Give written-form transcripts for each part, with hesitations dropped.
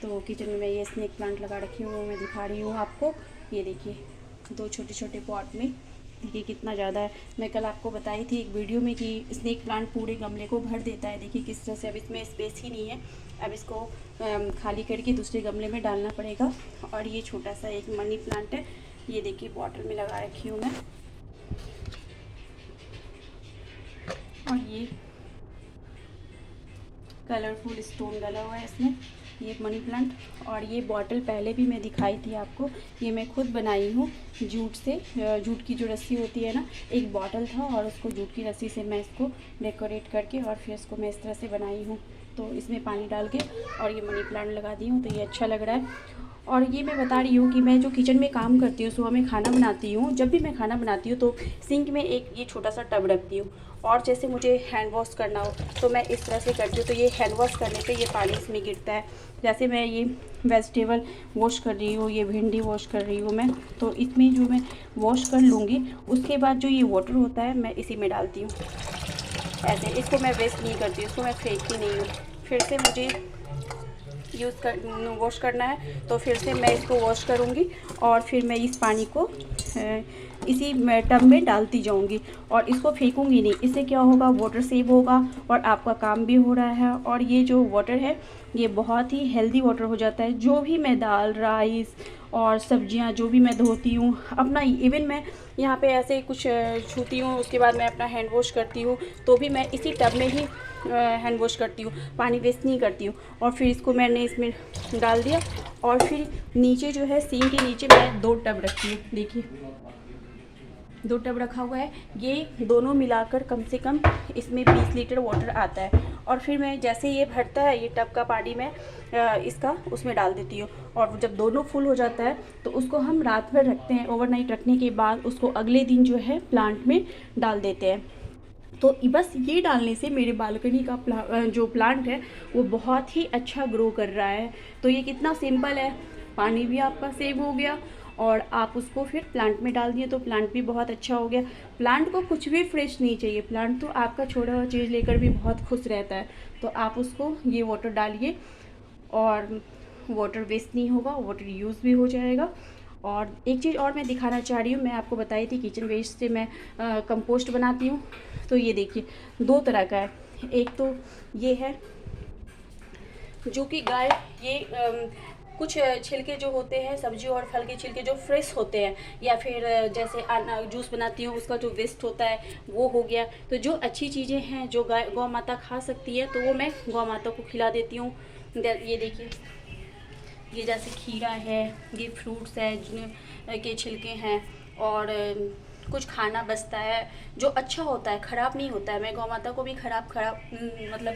तो किचन में मैं ये स्नेक प्लांट लगा रखी हूँ, वो मैं दिखा रही हूँ आपको। ये देखिए 2 छोटे छोटे पॉट में, देखिए कितना ज़्यादा है। मैं कल आपको बताई थी एक वीडियो में कि स्नेक प्लांट पूरे गमले को भर देता है। देखिए किस तरह से। अब इसमें स्पेस ही नहीं है, अब इसको खाली करके दूसरे गमले में डालना पड़ेगा। और ये छोटा सा एक मनी प्लांट है, ये देखिए बॉटल में लगा रखी हूँ मैं। और ये कलरफुल स्टोन डला हुआ है इसमें, ये एक मनी प्लांट। और ये बॉटल पहले भी मैं दिखाई थी आपको, ये मैं खुद बनाई हूँ जूट से। जूट की जो रस्सी होती है ना, एक बॉटल था और उसको जूट की रस्सी से मैं इसको डेकोरेट करके और फिर इसको मैं इस तरह से बनाई हूँ। तो इसमें पानी डाल के और ये मनी प्लांट लगा दी हूँ, तो ये अच्छा लग रहा है। और ये मैं बता रही हूँ कि मैं जो किचन में काम करती हूँ, सुबह में खाना बनाती हूँ, जब भी मैं खाना बनाती हूँ तो सिंक में एक ये छोटा सा टब रखती हूँ। और जैसे मुझे हैंड वॉश करना हो तो मैं इस तरह से करती हूँ, तो ये हैंड वॉश करने पे ये पानी इसमें गिरता है। जैसे मैं ये वेजिटेबल वॉश कर रही हूँ, ये भिंडी वॉश कर रही हूँ मैं, तो इसमें जो मैं वॉश कर लूँगी उसके बाद जो ये वाटर होता है मैं इसी में डालती हूँ। ऐसे इसको मैं वेस्ट नहीं करती, इसको मैं फेंकती नहीं हूँ। फिर से मुझे वॉश करना है तो फिर से मैं इसको वॉश करूँगी और फिर मैं इस पानी को इसी टब में डालती जाऊँगी और इसको फेंकूँगी नहीं। इससे क्या होगा, वाटर सेव होगा और आपका काम भी हो रहा है। और ये जो वाटर है ये बहुत ही हेल्दी वाटर हो जाता है। जो भी मैं दाल, राइस और सब्जियां जो भी मैं धोती हूँ अपना, इवन मैं यहाँ पे ऐसे कुछ छूती हूँ, उसके बाद मैं अपना हैंड वॉश करती हूँ तो भी मैं इसी टब में ही हैंड वॉश करती हूँ, पानी वेस्ट नहीं करती हूँ। और फिर इसको मैंने इसमें डाल दिया और फिर नीचे जो है सिंक के नीचे मैं 2 टब रखती हूँ। देखिए 2 टब रखा हुआ है, ये दोनों मिलाकर कम से कम इसमें 20 लीटर वाटर आता है। और फिर मैं जैसे ये भरता है ये टब का पानी मैं इसका उसमें डाल देती हूँ। और जब दोनों फुल हो जाता है तो उसको हम रात भर रखते हैं। ओवरनाइट रखने के बाद उसको अगले दिन जो है प्लांट में डाल देते हैं। तो बस ये डालने से मेरे बालकनी का जो प्लांट है वो बहुत ही अच्छा ग्रो कर रहा है। तो ये कितना सिंपल है, पानी भी आपका सेव हो गया और आप उसको फिर प्लांट में डाल दिए तो प्लांट भी बहुत अच्छा हो गया। प्लांट को कुछ भी फ्रेश नहीं चाहिए, प्लांट तो आपका छोटा हुआ चीज़ लेकर भी बहुत खुश रहता है। तो आप उसको ये वाटर डालिए और वाटर वेस्ट नहीं होगा, वाटर यूज़ भी हो जाएगा। और एक चीज़ और मैं दिखाना चाह रही हूँ, मैं आपको बताई थी किचन वेस्ट से मैं कंपोस्ट बनाती हूँ। तो ये देखिए 2 तरह का है। एक तो ये है जो कि गाय ये कुछ छिलके जो होते हैं सब्जी और फल के छिलके जो फ्रेश होते हैं, या फिर जैसे जूस बनाती हूँ उसका जो वेस्ट होता है वो हो गया। तो जो अच्छी चीज़ें हैं जो गाय गौ माता खा सकती है तो वो मैं गौ माता को खिला देती हूँ। ये देखिए, ये जैसे खीरा है, ये फ्रूट्स है के छिलके हैं, और कुछ खाना बचता है जो अच्छा होता है, ख़राब नहीं होता है। मैं गौ माता को भी खराब मतलब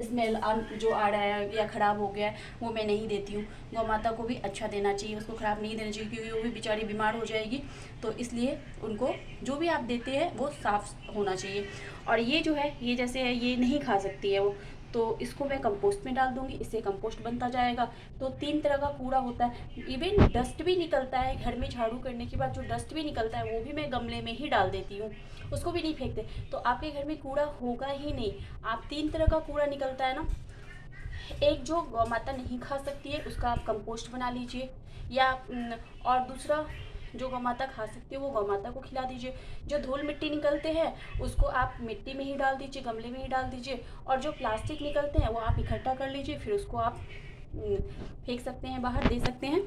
स्मेल जो आ रहा है या ख़राब हो गया है वो मैं नहीं देती हूँ। गौ माता को भी अच्छा देना चाहिए, उसको ख़राब नहीं देना चाहिए, क्योंकि वो भी बेचारी बीमार हो जाएगी। तो इसलिए उनको जो भी आप देते हैं वो साफ़ होना चाहिए। और ये जो है ये जैसे है ये नहीं खा सकती है वो, तो इसको मैं कंपोस्ट में डाल दूंगी, इससे कंपोस्ट बनता जाएगा। तो 3 तरह का कूड़ा होता है। इवन डस्ट भी निकलता है, घर में झाड़ू करने के बाद जो डस्ट भी निकलता है वो भी मैं गमले में ही डाल देती हूँ, उसको भी नहीं फेंकते। तो आपके घर में कूड़ा होगा ही नहीं। आप 3 तरह का कूड़ा निकलता है ना, एक जो गौ माता नहीं खा सकती है उसका आप कंपोस्ट बना लीजिए, या और दूसरा जो गौ माता खा सकती है वो गौ माता को खिला दीजिए। जो धूल मिट्टी निकलते हैं उसको आप मिट्टी में ही डाल दीजिए, गमले में ही डाल दीजिए। और जो प्लास्टिक निकलते हैं वो आप इकट्ठा कर लीजिए, फिर उसको आप फेंक सकते हैं, बाहर दे सकते हैं।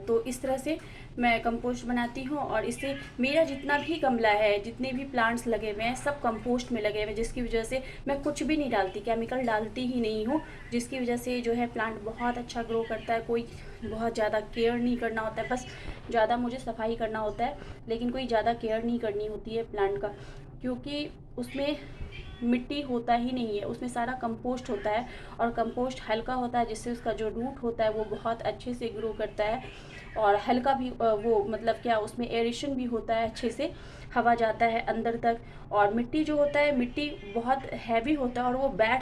तो इस तरह से मैं कंपोस्ट बनाती हूँ। और इससे मेरा जितना भी गमला है, जितने भी प्लांट्स लगे हुए हैं सब कंपोस्ट में लगे हुए हैं, जिसकी वजह से मैं कुछ भी नहीं डालती, केमिकल डालती ही नहीं हूँ। जिसकी वजह से जो है प्लांट बहुत अच्छा ग्रो करता है। कोई बहुत ज़्यादा केयर नहीं करना होता है, बस ज़्यादा मुझे सफाई करना होता है, लेकिन कोई ज़्यादा केयर नहीं करनी होती है प्लांट का, क्योंकि उसमें मिट्टी होता ही नहीं है, उसमें सारा कंपोस्ट होता है। और कंपोस्ट हल्का होता है, जिससे उसका जो रूट होता है वो बहुत अच्छे से ग्रो करता है। और हल्का भी वो मतलब क्या, उसमें एरेशन भी होता है, अच्छे से हवा जाता है अंदर तक। और मिट्टी जो होता है, मिट्टी बहुत हैवी होता है और वो बैठ